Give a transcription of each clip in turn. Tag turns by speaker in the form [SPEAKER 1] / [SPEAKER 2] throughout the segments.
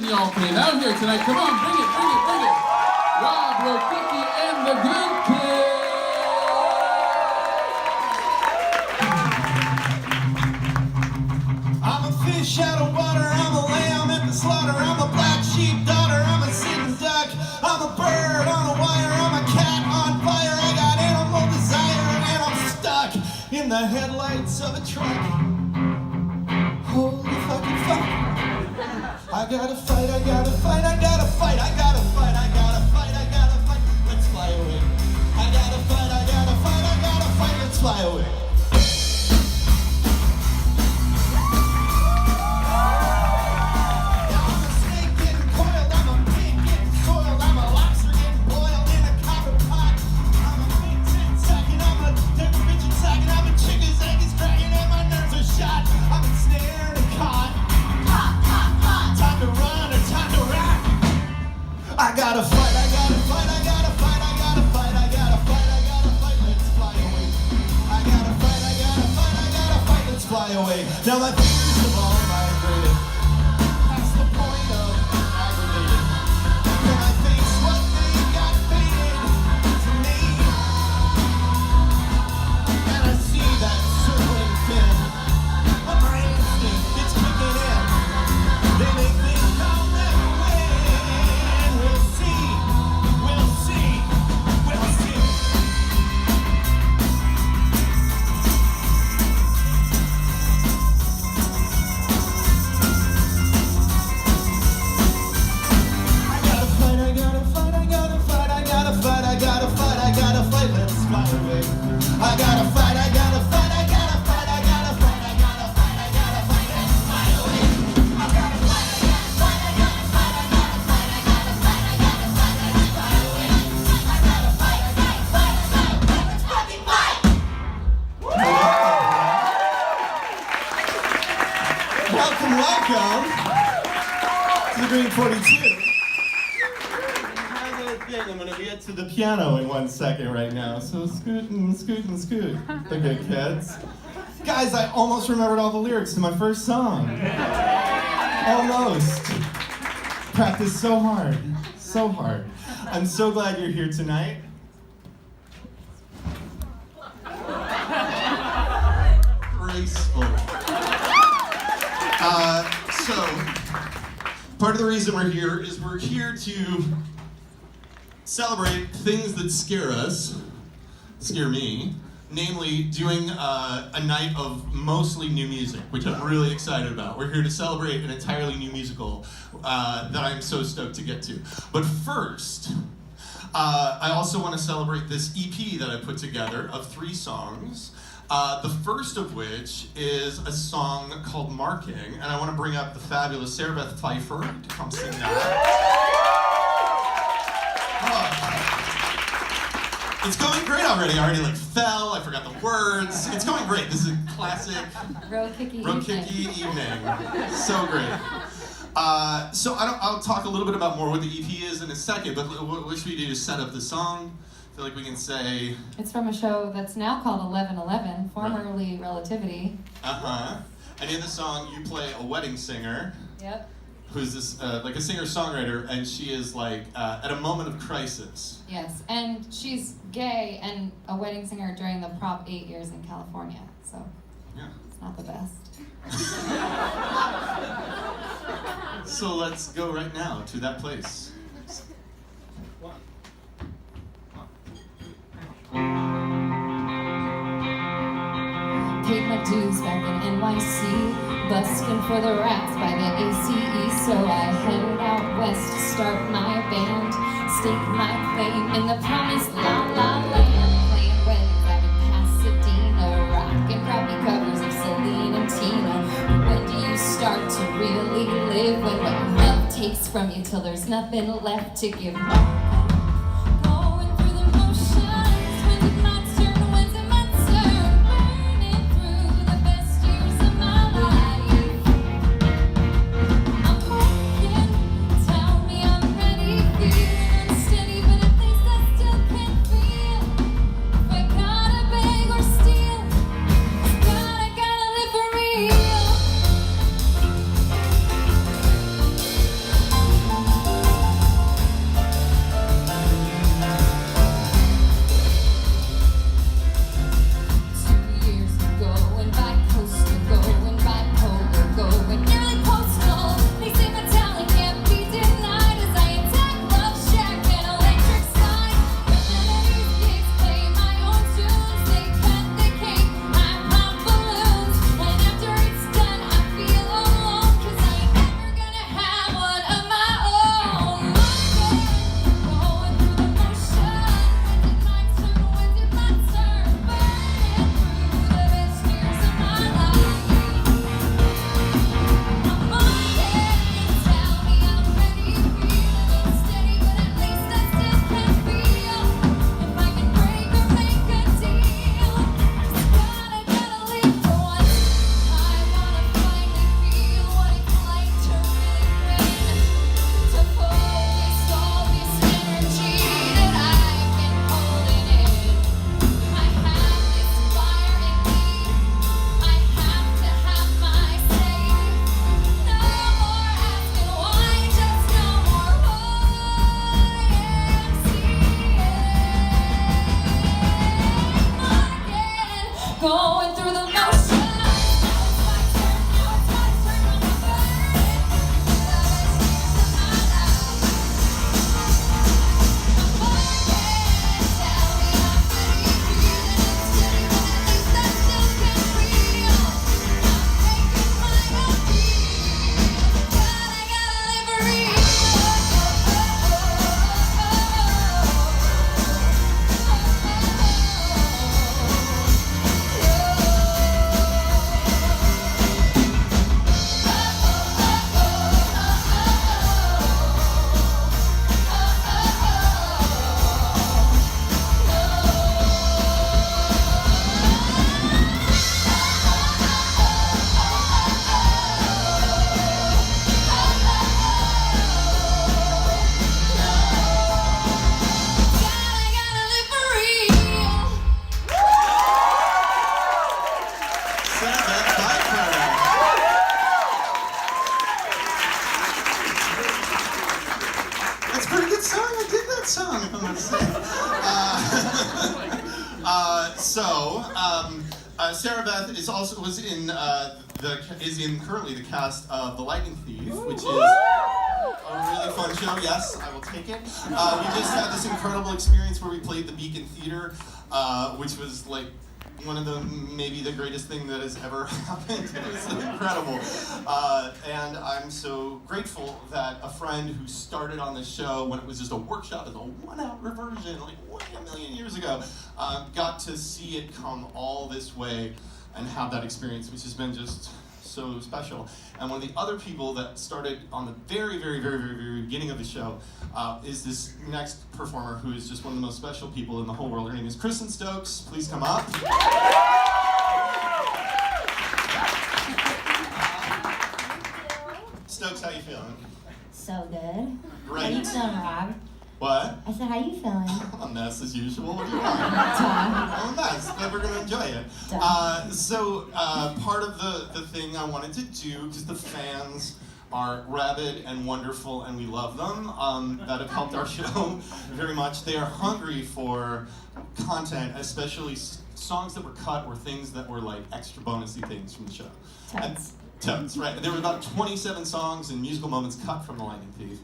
[SPEAKER 1] y'all came out here tonight. Come on, bring it, bring it, bring it. Rob Rokicki and the Good Kids.
[SPEAKER 2] I'm a fish out of water, I'm a lamb at the slaughter, I'm a black sheep daughter, I'm a sitting duck, I'm a bird on a wire, I'm a cat on fire, I got animal desire, and I'm stuck in the headlights of a truck. Holy fucking fuck. I gotta fight, I gotta fight, I gotta fight, I gotta fight, I gotta fight, I gotta fight, let's fly away. I gotta fight, I gotta fight, I gotta fight, let's fly away. I gotta fight, I gotta fight, I gotta fight, I gotta fight, I gotta fight, I gotta fight, let's fly away. I gotta fight, I gotta fight, I gotta fight, let's fly away. Now my fingers have all migrated past the point of aggravated. Can I face what they got faded to me? And I see that circling fin. But my instinct, it's kicking in. They make me come that way. We'll see, we'll see, we'll see. I gotta fight, I gotta fight, I gotta fight, I gotta fight, I gotta fight, I gotta fight, let's fly away. I gotta fight, I gotta fight, I gotta fight, I gotta fight, I gotta fight, I gotta fight, let's fly away. I gotta fight, I gotta fight, I gotta fight, I gotta fight, I gotta fight, I gotta fight, let's fly away. I gotta fight, I gotta fight, I gotta fight, let's fucking fight! Welcome, welcome to the Green 42. I'm gonna get to the piano in 1 second right now, so scoot and scoot and scoot. The good kids. Guys, I almost remembered all the lyrics to my first song. Almost. Practiced so hard, so hard. I'm so glad you're here tonight. Graceful. So, part of the reason we're here is we're here to celebrate things that scare me, namely doing a night of mostly new music, which I'm really excited about. We're here to celebrate an entirely new musical that I'm so stoked to get to. But first, I also want to celebrate this EP that I put together of 3 songs. The first of which is a song called Marking, and I want to bring up the fabulous Beth Pfeifer to come sing that. It's going great already. I already fell. I forgot the words. It's going great. This is a classic Rokicki evening. So great. So I'll talk a little bit about more what the EP is in a second. But what should we do to set up the song? I feel like we can say
[SPEAKER 3] it's from a show that's now called 1111, formerly Relativity.
[SPEAKER 2] And in the song, you play a wedding singer.
[SPEAKER 3] Yep.
[SPEAKER 2] Who's this, like a singer-songwriter, and she is at a moment of crisis.
[SPEAKER 3] Yes, and she's gay and a wedding singer during the Prop 8 years in California, so yeah. It's not the best.
[SPEAKER 2] So let's go right now to that place.
[SPEAKER 3] Paid my dues back in NYC, busking for the rats by the ACE, so I headed out west to start my band, stake my claim in the promised la-la land, playing weddings out in Pasadena, rocking crappy covers of Celine and Tina. When do you start to really live, when what love takes from you till there's nothing left to give?
[SPEAKER 2] song, if I'm gonna say. Sarah Beth is also currently the cast of The Lightning Thief, which is a really fun show. Yes, I will take it. We just had this incredible experience where we played the Beacon Theater, which was like one of maybe the greatest thing that has ever happened. It was incredible. And I'm so grateful that a friend who started on this show when it was just a workshop as a 1-hour version, like way a million years ago, got to see it come all this way and have that experience, which has been just so special. And one of the other people that started on the very, very, very, very, very beginning of the show is this next performer who is just one of the most special people in the whole world. Her name is Kristin Stokes. Please come up. Stokes, how you feeling?
[SPEAKER 3] So good.
[SPEAKER 2] Great.
[SPEAKER 3] How you feeling, Rob?
[SPEAKER 2] What?
[SPEAKER 3] I said, how you feeling?
[SPEAKER 2] A mess as usual. What do you want? I'm a mess, but we're gonna enjoy it. Part of the thing I wanted to do, because the fans are rabid and wonderful and we love them, that have helped our show very much. They are hungry for content, especially songs that were cut or things that were like extra bonusy things from the show. Totes, right. There were about 27 songs and musical moments cut from The Lightning Thief.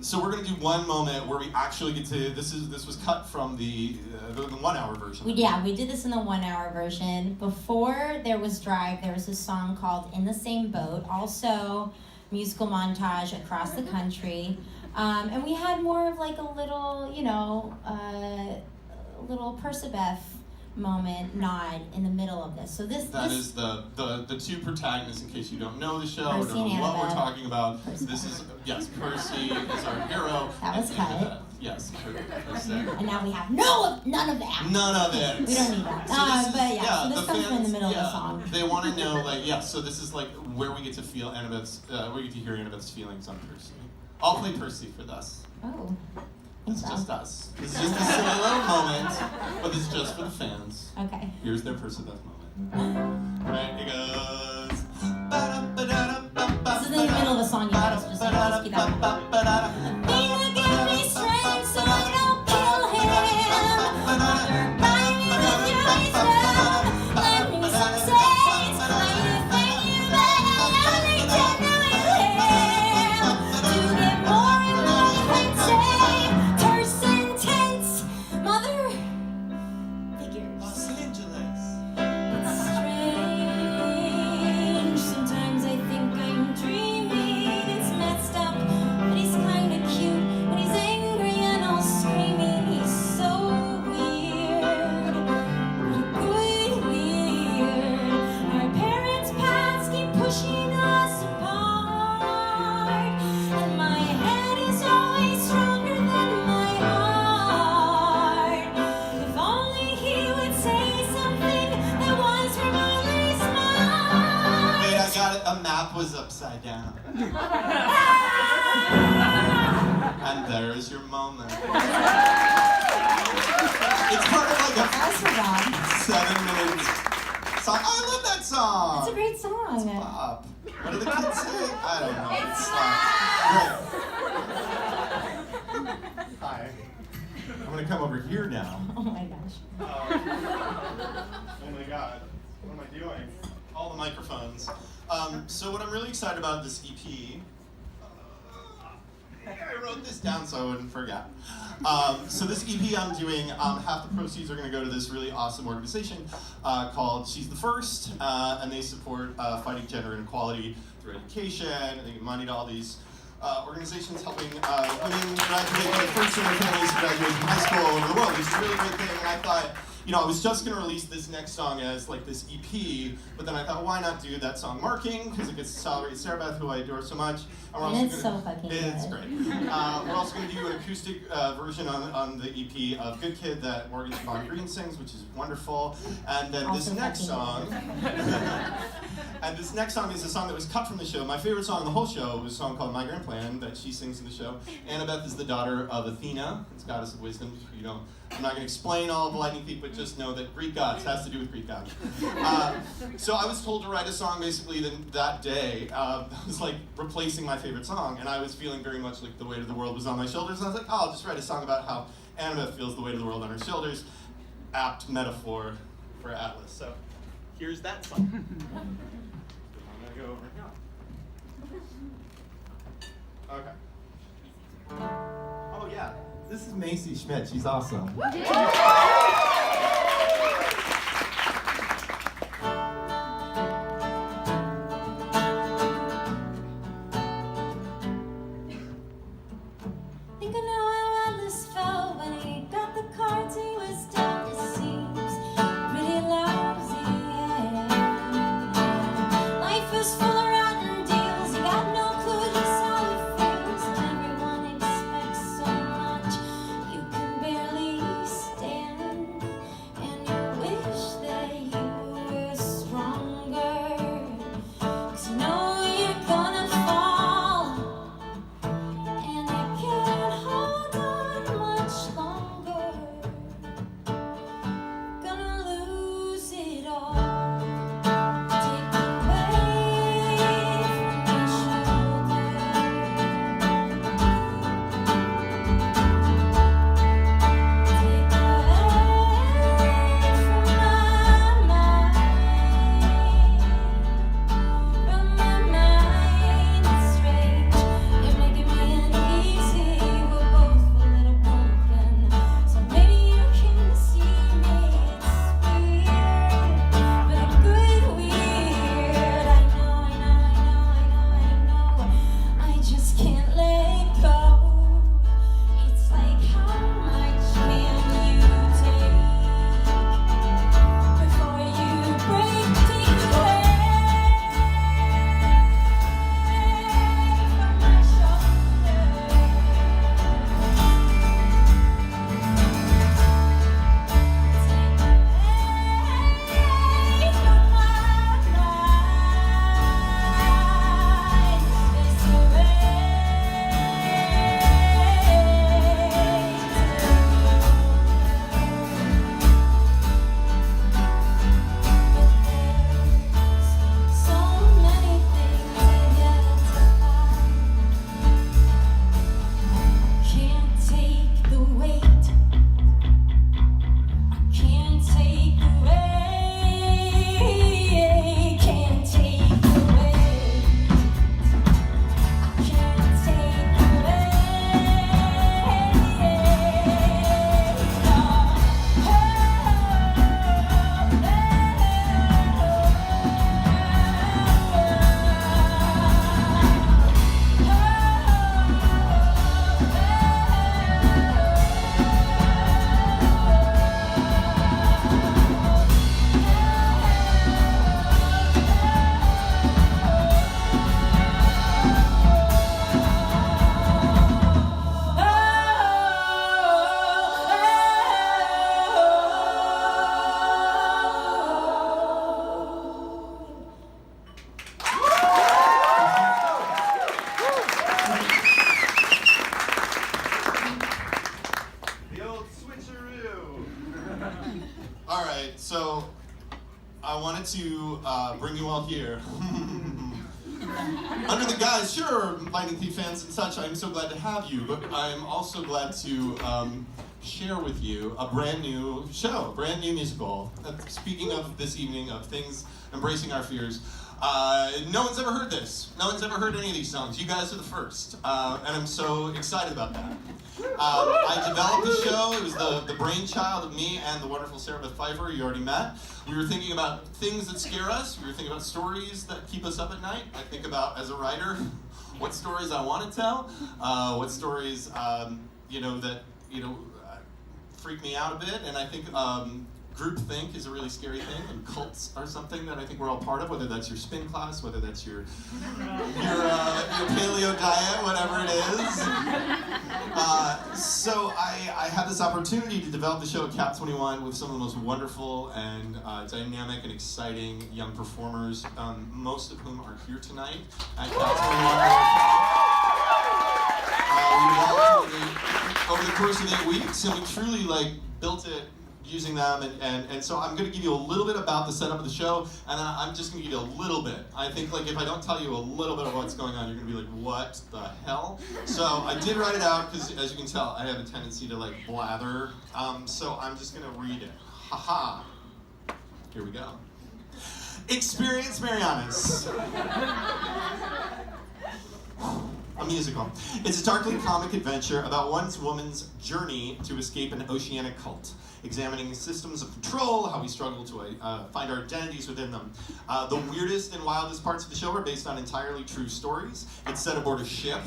[SPEAKER 2] So we're going to do one moment where we actually get to, this was cut from the 1-hour version.
[SPEAKER 3] We did this in the 1-hour version. Before there was Drive, there was a song called In the Same Boat, also musical montage across the country. And we had more of like a little, little Persebeth moment nod in the middle of this. So this
[SPEAKER 2] is the two protagonists, in case you don't know the show or
[SPEAKER 3] Percy
[SPEAKER 2] don't know
[SPEAKER 3] and
[SPEAKER 2] what we're
[SPEAKER 3] Annabeth.
[SPEAKER 2] talking about. This is, yes, Percy is our hero.
[SPEAKER 3] That was cut.
[SPEAKER 2] Annabeth. Yes, Percy.
[SPEAKER 3] And now we have none of that.
[SPEAKER 2] None of it.
[SPEAKER 3] We don't need that.
[SPEAKER 2] So
[SPEAKER 3] this comes in the middle of the song.
[SPEAKER 2] They want to know, so this is like where we get to feel Annabeth's, where we get to hear Annabeth's feelings on Percy. I'll play Percy for this.
[SPEAKER 3] Oh.
[SPEAKER 2] It's just us. It's just a silly little moment, but it's just for the fans.
[SPEAKER 3] Okay.
[SPEAKER 2] Here's their Persebeth moment. Right, it goes.
[SPEAKER 3] This is in the middle of the song, you guys. Just keep that in mind. Being give me strength so I don't kill him. Bind me with your wisdom. Lend me some sense. I thank you that I need to know him. To get more and more than say. Terse and tense. Mother figures.
[SPEAKER 2] Los Angeles.
[SPEAKER 3] It's strange. Sometimes I think I'm dreaming. It's messed up, but he's kinda cute when he's angry and all screaming. He's so weird, really weird. Our parents' paths keep pushing us apart, and my head is always stronger than my heart. If only he would say something that was remotely smart.
[SPEAKER 2] Wait, I got it. A map was upside down. And there is your moment. It's part of like
[SPEAKER 3] That's for Rob.
[SPEAKER 2] a 7-minute song. Oh, I love that song.
[SPEAKER 3] It's a great song.
[SPEAKER 2] Pop. What do the kids say? I don't know. It's Great. Hi. I'm gonna come over here now.
[SPEAKER 3] Oh my gosh.
[SPEAKER 2] Oh my God. What am I doing? All the microphones. So what I'm really excited about this EP, I wrote this down so I wouldn't forget. So this EP I'm doing, half the proceeds are going to go to this really awesome organization called She's the First, and they support fighting gender inequality through education, and they give money to all these organizations helping women graduate, the first in their families to graduate from high school all over the world. It's a really great thing, and I thought, I was just going to release this next song as like this EP, but then I thought, why not do that song Marking, because it gets to celebrate Sarah Beth, who I adore so much.
[SPEAKER 3] And it's so fucking good.
[SPEAKER 2] It's great. We're also going to do an acoustic version on the EP of Good Kid that Morgan Siobhan Green sings, which is wonderful. And then
[SPEAKER 3] Also
[SPEAKER 2] this next
[SPEAKER 3] fucking
[SPEAKER 2] song, And this next song is a song that was cut from the show. My favorite song in the whole show was a song called Migraine Plan that she sings in the show. Beth is the daughter of Athena, it's goddess of wisdom. You know, I'm not going to explain all of the Lightning Thief, but just know that Greek gods has to do with Greek gods. So I was told to write a song basically that day. That was like replacing my favorite song, and I was feeling very much like the weight of the world was on my shoulders. And I was like, oh, I'll just write a song about how Annabeth feels the weight of the world on her shoulders. Apt metaphor for Atlas. So here's that song. I'm gonna go over here. Okay. Oh yeah, this is Macy Schmidt. She's awesome.
[SPEAKER 3] Think I know how Atlas felt when he got the cards he was dealt. It seems pretty lousy. Life is full of rotten deals. You got no clue just how it feels. Everyone expects so much you can barely stand, and you wish that you were stronger. 'Cause you know you're gonna fall, and you can't hold on much longer. Gonna lose it all. Take away from my shoulder. Take away from my mind. From my mind, it's strange. You're making me uneasy. We're both a little broken, so maybe you can see me. It's weird, but a good weird. I know. I just can't let go. It's like, how much can you take before you break? Take away from my shoulder. Take away from my mind. It's so many things I get to find. Can't take the weight. Can't take the weight. Can't take the weight. Can't take the
[SPEAKER 2] The old switcheroo. All right, so I wanted to bring you all here. Under the guise, sure, Lightning Thief fans and such, I'm so glad to have you, but I'm also glad to share with you a brand new show, a brand new musical. Speaking of this evening, of things embracing our fears, no one's ever heard this. No one's ever heard any of these songs. You guys are the first, and I'm so excited about that. I developed the show. It was the brainchild of me and the wonderful Beth Pfeifer you already met. We were thinking about things that scare us. We were thinking about stories that keep us up at night. I think about, as a writer, what stories I want to tell, what stories that freak me out a bit, and I think groupthink is a really scary thing, and cults are something that I think we're all part of, whether that's your spin class, whether that's your paleo diet, whatever it is. So I had this opportunity to develop the show at Cap 21 with some of the most wonderful and dynamic and exciting young performers, most of whom are here tonight at Cap 21. We developed over the course of 8 weeks, and we truly built it using them, and so I'm going to give you a little bit about the setup of the show, and then I'm just going to give you a little bit. I think if I don't tell you a little bit of what's going on, you're going to be like, what the hell? So I did write it out, because as you can tell, I have a tendency to blather, so I'm just going to read it. Haha. Here we go. Experience Marianas. A musical. It's a darkly comic adventure about one woman's journey to escape an oceanic cult, examining systems of control, how we struggle to find our identities within them. The weirdest and wildest parts of the show are based on entirely true stories. It's set aboard a ship.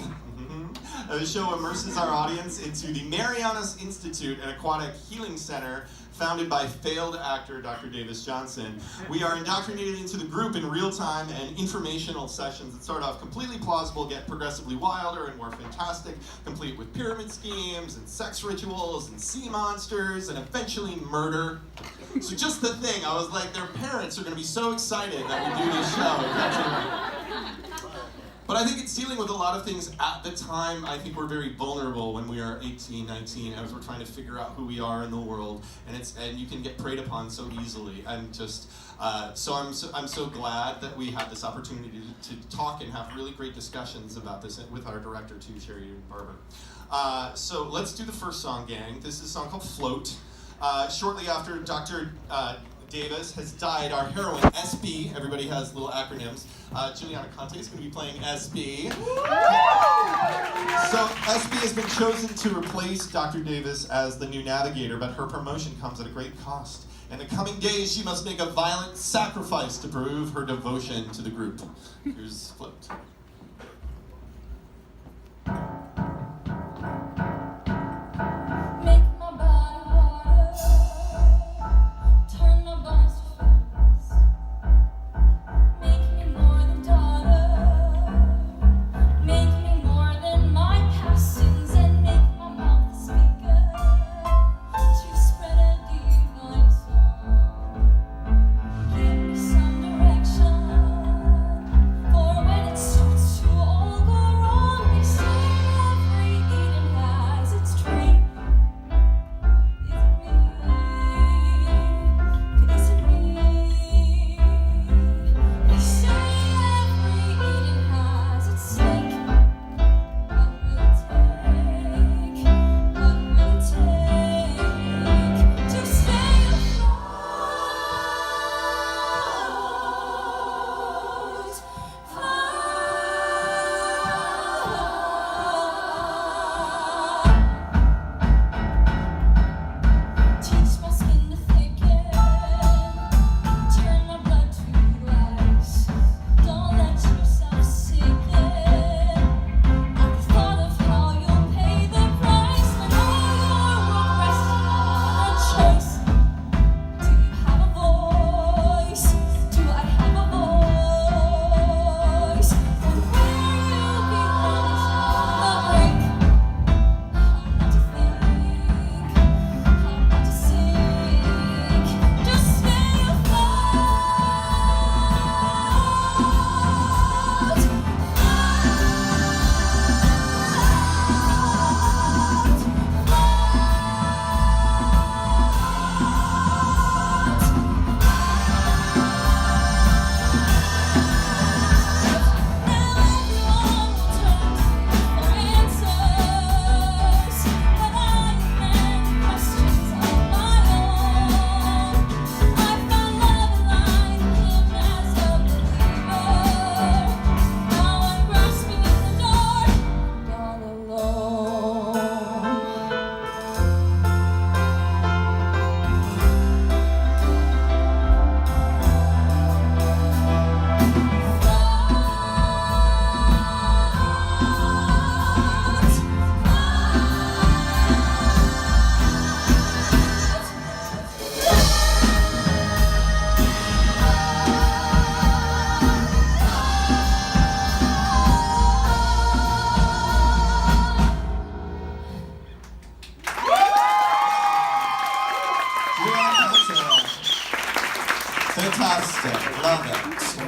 [SPEAKER 2] The show immerses our audience into the Marianas Institute, an aquatic healing center founded by failed actor Dr. Davis Johnson. We are indoctrinated into the group in real time, and informational sessions that start off completely plausible get progressively wilder and more fantastic, complete with pyramid schemes and sex rituals and sea monsters and eventually murder. So just the thing, I was like, their parents are going to be so excited that we do this show. But I think it's dealing with a lot of things at the time. I think we're very vulnerable when we are 18, 19, as we're trying to figure out who we are in the world, and you can get preyed upon so easily. And just so I'm so glad that we had this opportunity to talk and have really great discussions about this with our director too, Sherry Barber. So let's do the first song, gang. This is a song called "Float." Shortly after Dr. Davis has died, our heroine, SB, everybody has little acronyms, Juliana Conte is going to be playing SB. So SB has been chosen to replace Dr. Davis as the new navigator, but her promotion comes at a great cost. In the coming days, she must make a violent sacrifice to prove her devotion to the group. Here's "Float."
[SPEAKER 3] Some direction for when it's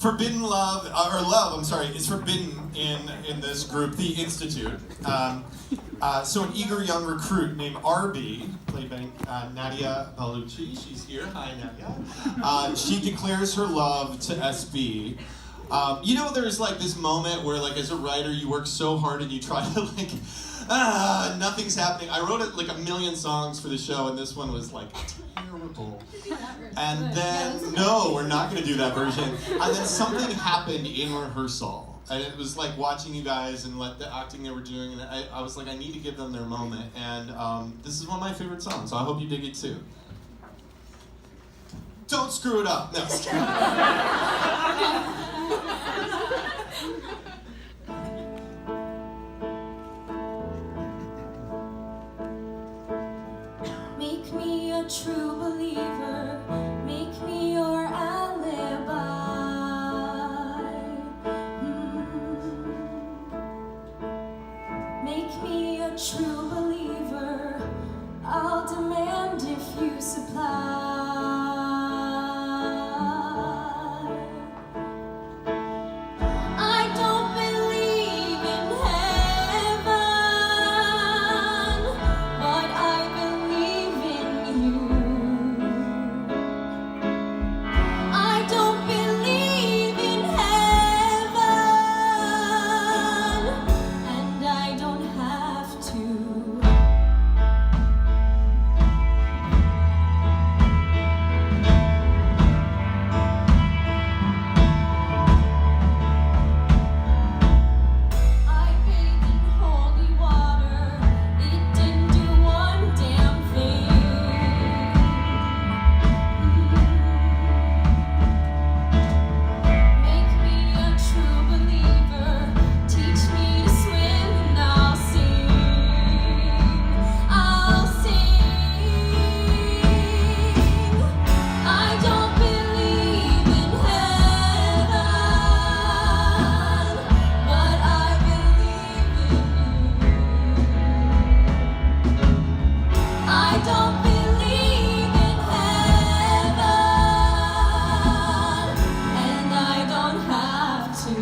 [SPEAKER 2] Forbidden love, or love, I'm sorry, is forbidden in this group, the Institute. So an eager young recruit named RB, played by Nadia Bellucci, she's here, hi Nadia. She declares her love to SB. You know, there's like this moment where like as a writer you work so hard and you try to like, nothing's happening. I wrote like 1 million songs for the show and this one was like terrible. And then, no, we're not gonna do that version. And then something happened in rehearsal. And it was like watching you guys and like the acting they were doing, and I was like, I need to give them their moment. And this is one of my favorite songs, so I hope you dig it too. Don't screw it up. No.
[SPEAKER 3] Make me a true believer, make me your alibi. Make me a true believer, I'll demand if you supply. I don't believe in heaven, but I believe in you. I don't believe in heaven, and I don't have to. I bathed in holy water, it didn't do one damn thing. Make me a true believer, teach me to swim and I'll sing. I'll sing. I don't believe in heaven, but I believe in you. I don't believe in heaven, and I don't have to.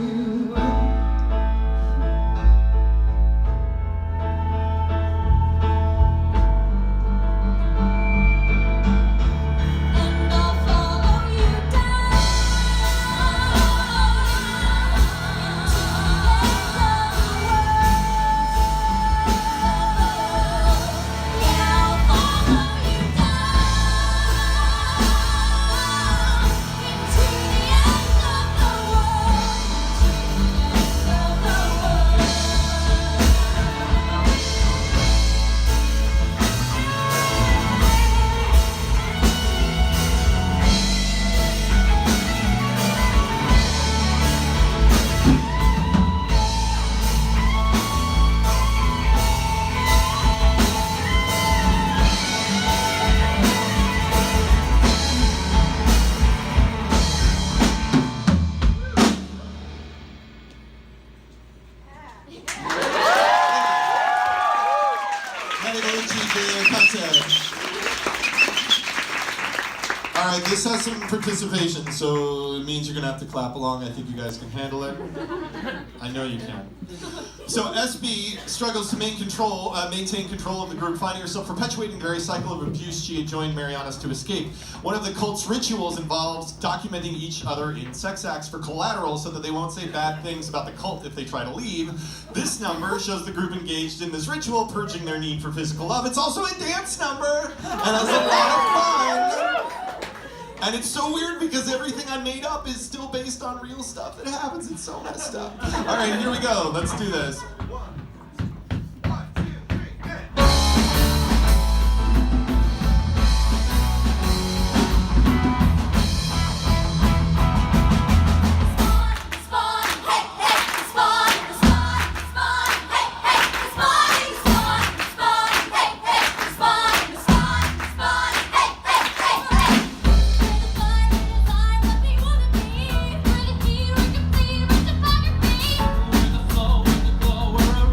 [SPEAKER 3] And I'll follow you down into the end of the world. Yeah, I'll follow you down into the end of the world, into the end of the world.
[SPEAKER 2] All right, this has some participation, so it means you're gonna have to clap along. I think you guys can handle it. I know you can. So SB struggles to maintain control of the group, finding herself perpetuating a very cycle of abuse she had joined Marianas to escape. One of the cult's rituals involves documenting each other in sex acts for collateral so that they won't say bad things about the cult if they try to leave. This number shows the group engaged in this ritual, purging their need for physical love. It's also a dance number, and has a lot of fun. And it's so weird because everything I made up is still based on real stuff that happens. It's so messed up. All right, here we go. Let's do this.
[SPEAKER 3] We're the flow, we're the glow, we're a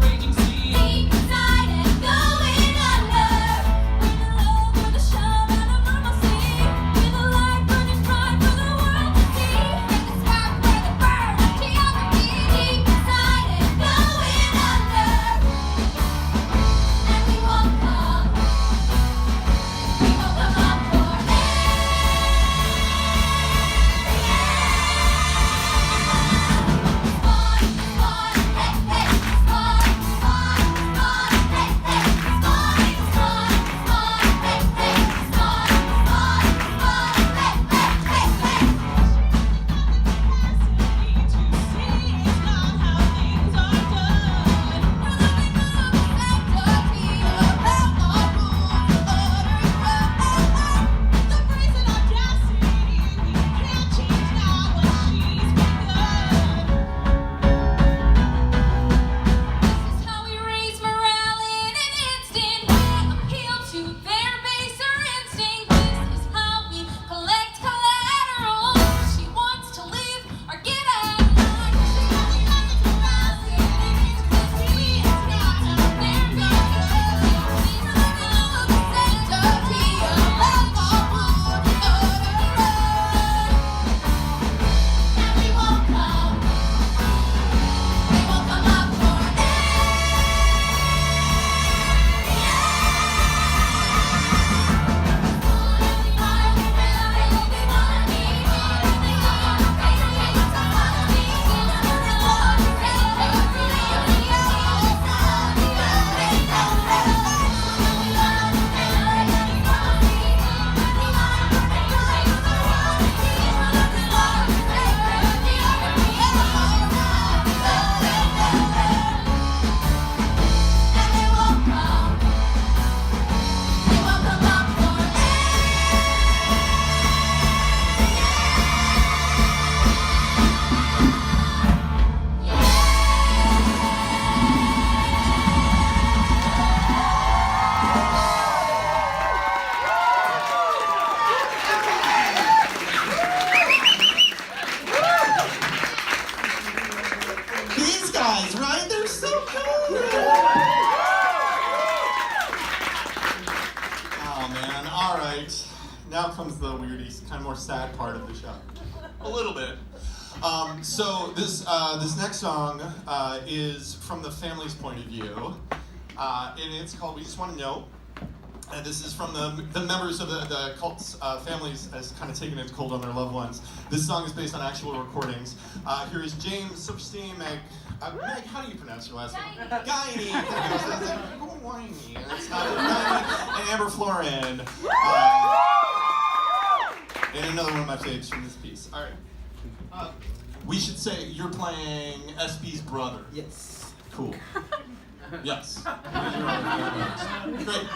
[SPEAKER 2] All right, now comes the weirdy, kind of more sad part of the show. A little bit. So this next song is from the family's point of view, and it's called "We Just Want to Know." And this is from the members of the cult's families as kind of taking it cold on their loved ones. This song is based on actual recordings. Here is James, Silverstein, Meg, how do you pronounce your last name? Guiney. Guiney. That's not Guiney. And Amber Florin. And another one of my faves from this piece. All right. We should say you're playing SB's brother.
[SPEAKER 4] Yes.
[SPEAKER 2] Cool. Yes. Great.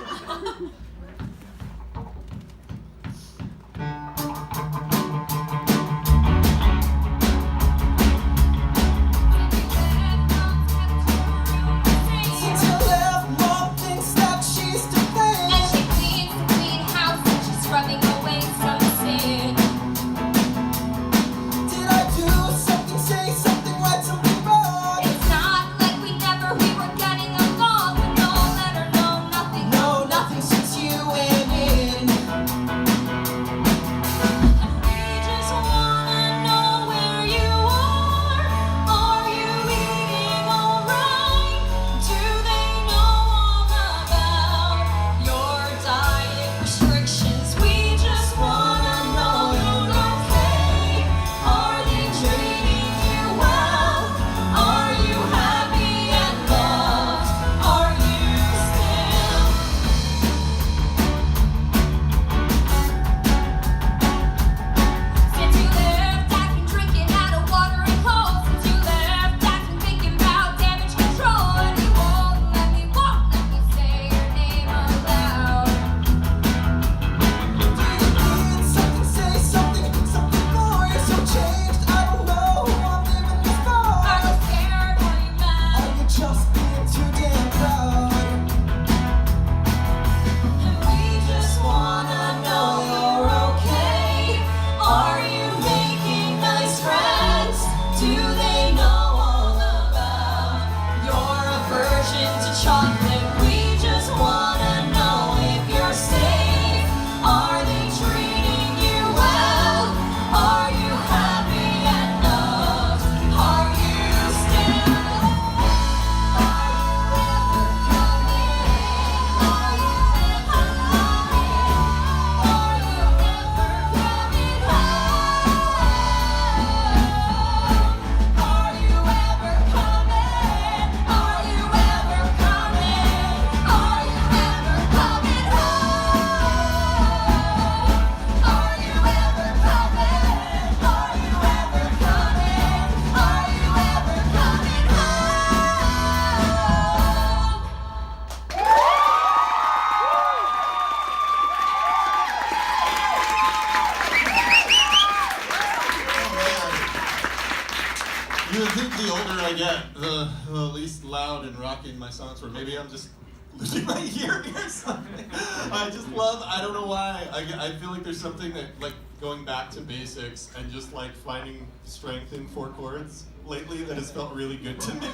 [SPEAKER 2] The least loud and rocking my songs were. Maybe I'm just losing my hearing or something. I just love, I don't know why, I feel like there's something that, like, going back to basics and just, like, finding strength in 4 chords lately that has felt really good to me.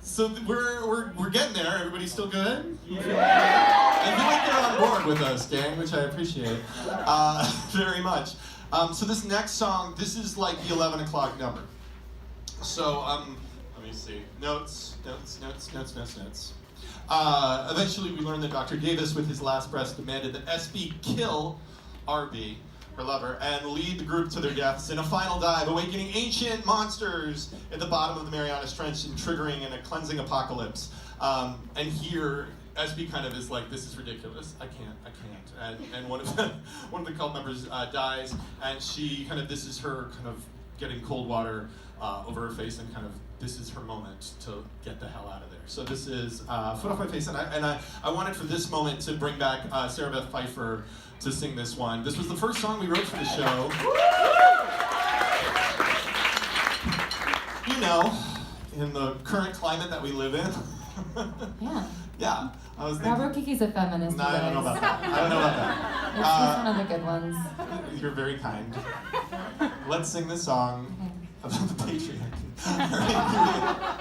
[SPEAKER 2] So we're getting there. Everybody still good? Yeah. I feel like they're on board with us, gang, which I appreciate very much. So this next song, this is like the 11 o'clock number. So, let me see. Notes. Eventually we learned that Dr. Davis, with his last breath, demanded that SB kill RB, her lover, and lead the group to their deaths in a final dive, awakening ancient monsters at the bottom of the Marianas Trench and triggering in a cleansing apocalypse. And here, SB kind of is like, this is ridiculous. I can't. And one of the cult members dies, and she kind of, this is her kind of getting cold water over her face, and kind of, this is her moment to get the hell out of there. So this is Foot Off My Face, and I wanted for this moment to bring back Sarah Beth Pfeifer to sing this one. This was the first song we wrote for the show. You know, in the current climate that we live in.
[SPEAKER 3] Yeah.
[SPEAKER 2] Yeah. I was thinking,
[SPEAKER 3] Rob Rokicki's a feminist.
[SPEAKER 2] No, I don't know about that.
[SPEAKER 3] He's one of the good ones.
[SPEAKER 2] You're very kind. Let's sing this song about the patriarchy. All right, here we go.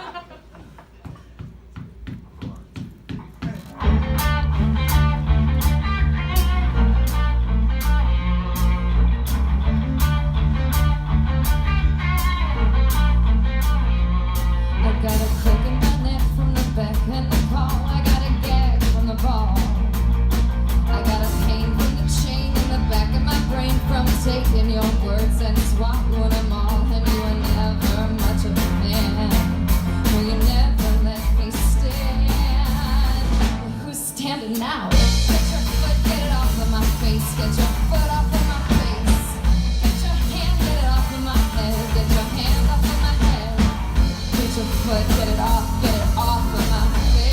[SPEAKER 3] it now. Get your foot, get it off of my face. Get your foot off of my face. Get your hand, get it off of my head. Get your hand off of my head. Get your foot, get it off of my face.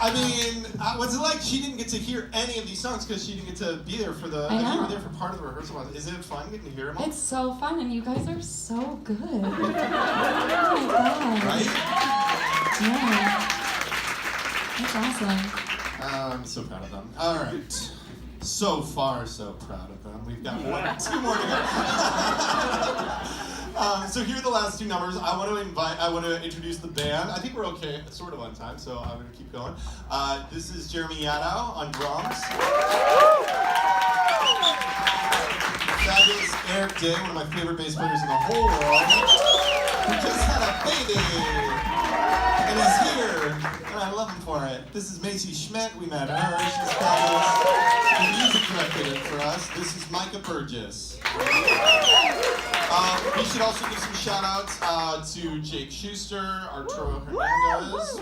[SPEAKER 2] I mean, what's it like? She didn't get to hear any of these songs because she didn't get to be there for the.
[SPEAKER 3] I know.
[SPEAKER 2] You were there for part of the rehearsal. Is it fun getting to hear them all?
[SPEAKER 3] It's so fun, and you guys are so good. Oh my god.
[SPEAKER 2] Right?
[SPEAKER 3] Yeah. That's awesome.
[SPEAKER 2] I'm so proud of them. All right. So far, so proud of them. We've got two more to go. So here are the last two numbers. I want to introduce the band. I think we're okay, sort of on time, so I'm going to keep going. This is Jeremy Yadow on drums. Fabulous Eric Day, one of my favorite bass players in the whole world, who just had a baby, and he's here, and I love him for it. This is Macy Schmidt. We met her. She's fabulous. The music director for us. This is Micah Burgess. We should also give some shout outs to Jake Schuster, Arturo Hernandez,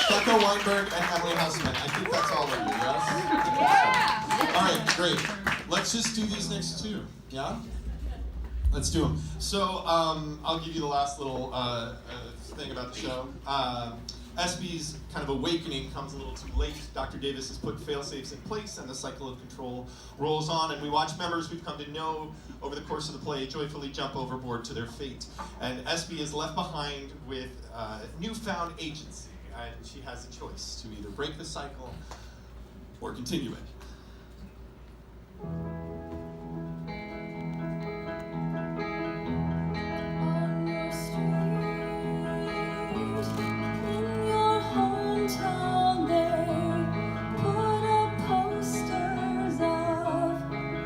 [SPEAKER 2] Becca Weinberg, and Emily Houseman. I think that's all of you, yes? All right, great. Let's just do these next two, yeah? Let's do them. So I'll give you the last little thing about the show. SB's kind of awakening comes a little too late. Dr. Davis has put fail-safes in place and the cycle of control rolls on, and we watch members we've come to know over the course of the play joyfully jump overboard to their fate. And SB is left behind with newfound agency, and she has a choice to either break the cycle or continue it.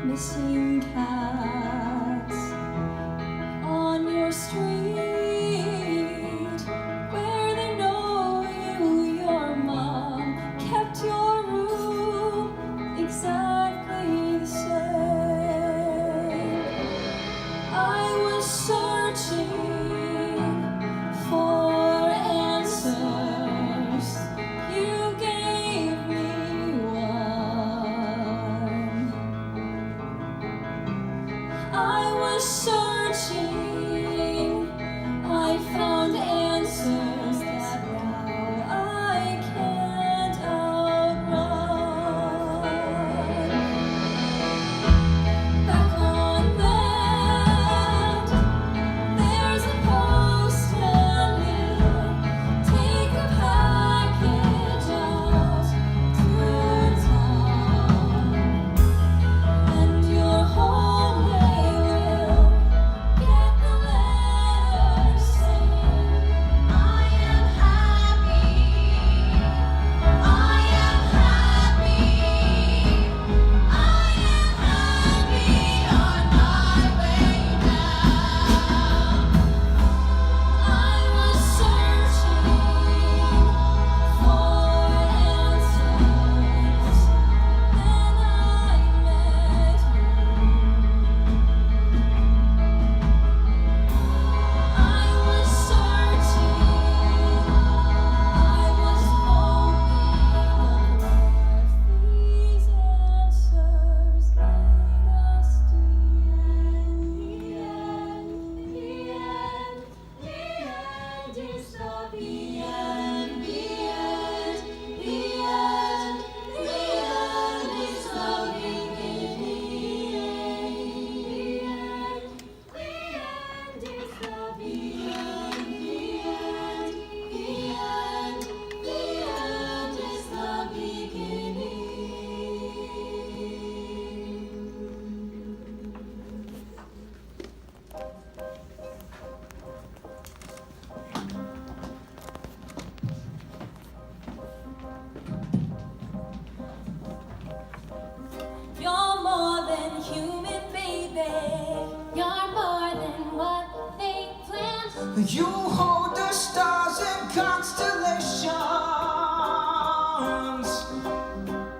[SPEAKER 4] Missing cats on your street, where they know you, your mom kept your room exactly the same.
[SPEAKER 5] You hold the stars and constellations.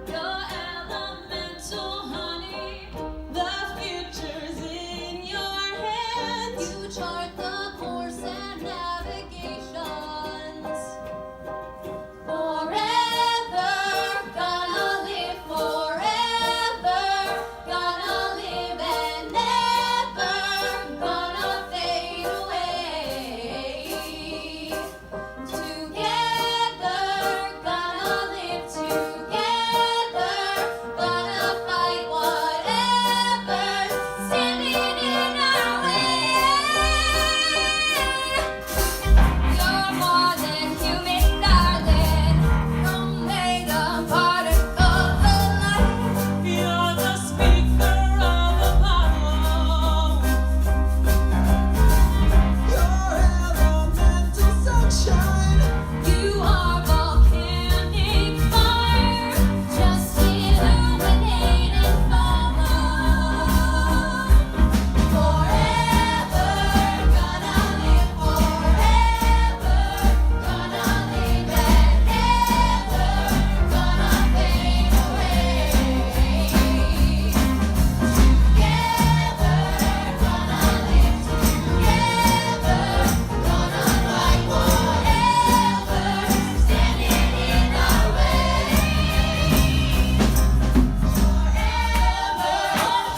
[SPEAKER 4] You're elemental, honey. The future's in your hands. You chart the course and navigations. Forever, gonna live forever. Gonna live and never gonna fade away. Together, gonna live together. Gonna fight whatever's standing in our way. You're more than human, darling. Made a particle of light.
[SPEAKER 6] You're the speaker of Apollo.
[SPEAKER 5] You're elemental sunshine.
[SPEAKER 4] You are volcanic fire, just illuminate and follow. Forever, gonna live forever. Gonna live and never gonna fade away. Together, gonna live together. Gonna fight whatever's standing in our way. Forever,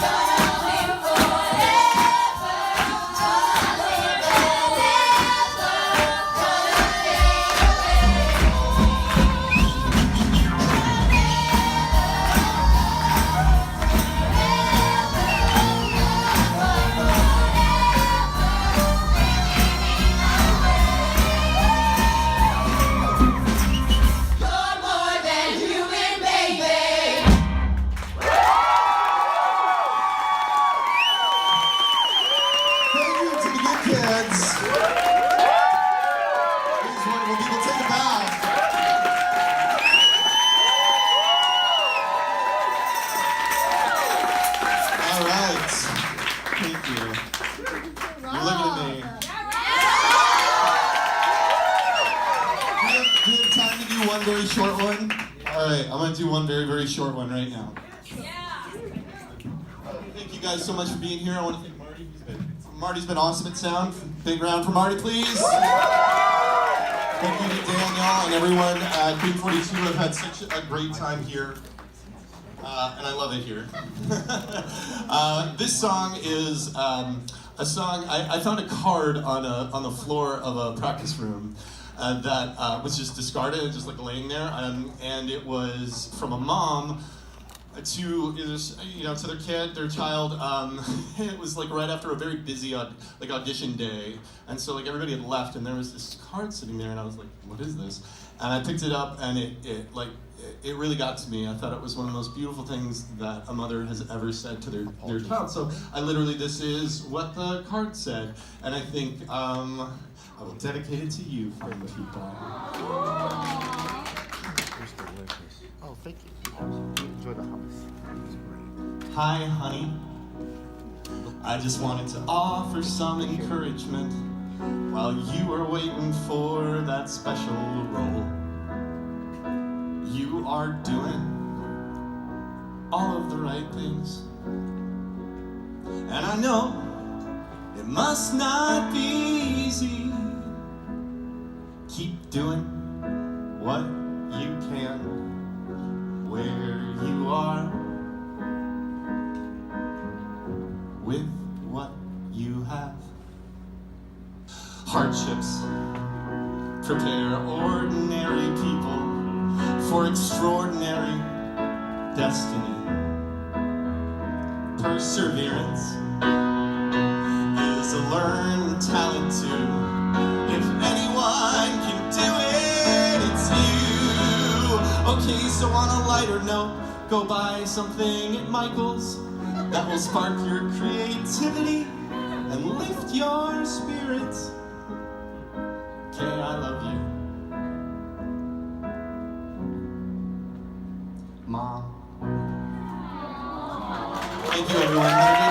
[SPEAKER 4] gonna live forever. Gonna live and never gonna You're more than human, baby.
[SPEAKER 2] Thank you to the good kids. These wonderful people. Take a bow. All right. Thank you. You're looking at me. Do you have time to do one very short one? All right, I'm going to do one very, very short one right now. Thank you guys so much for being here. I want to thank Marty. Marty's been awesome at sound. Big round for Marty, please. Thank you to Daniel and everyone at Green 42. I've had such a great time here. And I love it here. This song is a song, I found a card on the floor of a practice room that was just discarded, just like laying there. And it was from a mom to their kid, their child. It was like right after a very busy audition day, and so like everybody had left, and there was this card sitting there, and I was like, "What is this?" And I picked it up, and it really got to me. I thought it was one of the most beautiful things that a mother has ever said to their child. So this is what the card said, and I think I will dedicate it to you, friend people.
[SPEAKER 7] Oh, thank you. Enjoy the house.
[SPEAKER 2] Hi, honey. I just wanted to offer some encouragement while you were waiting for that special role. You are doing all of the right things, and I know it must not be easy. Keep doing what you can where you are with what you have. Hardships prepare ordinary people for extraordinary destiny. Perseverance is a learned talent too. If anyone can do it, it's you. Okay, so on a lighter note, go buy something at Michael's that will spark your creativity and lift your spirits. Okay, I love you. Mom. Thank you, everyone. Have a good